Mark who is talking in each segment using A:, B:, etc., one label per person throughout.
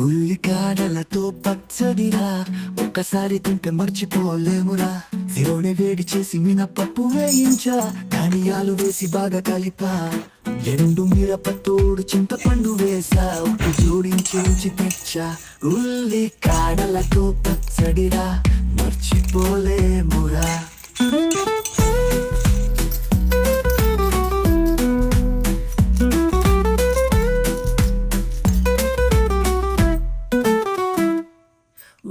A: ఉల్లికాడలతో పచ్చడిరా, ఒక్కసారి తింటే మర్చిపోలేమురా. సిరోని వేడి చేసి మినపప్పు వేయించా, ధనియాలు వేసి బాగా కలిపా. ఎండు మిరపతోడు చింతపండు వేసా, ఉప్పు జోడించి రుచి తెచ్చా. ఉల్లికాడలతో పచ్చడిరా, మర్చిపోలేమురా.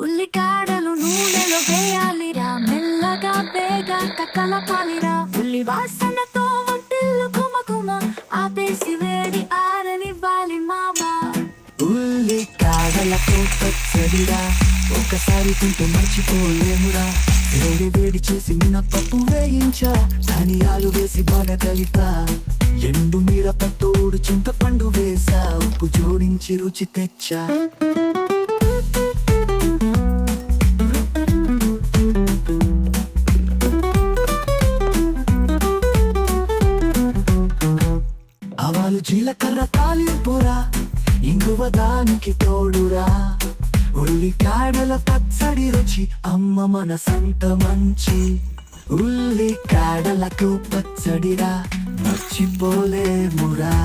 B: ఉల్లికాడలు నూనెలో వేయాలిరా, మెల్లగా వేగాక కలపాలిరా. ఉల్లి వాసనతో వంటిల్లు కుమకుమ, ఆపేసి వేడి ఆరనివ్వాలి మామా.
A: ఉల్లికాడలతో పచ్చడిరా, ఒకసారి తింటే మర్చిపోలేమురా. వేడి వేడి చేసి మినపప్పు వేయించా, ధనియాలు వేసి బాగా కలిపా. ఎండు మిరపతోడు చింతపండు వేసా, ఉప్పు జోడించి రుచి తెచ్చా. ఆవాలు జీలకర్ర తాలింపురా, ఇంగువ దానికి తోడురా. ఉల్లికాడల పచ్చడి రుచి అమ్మ మన సంత మంచి. ఉల్లికాడలతో పచ్చడిరా, మర్చిపోలేమురా.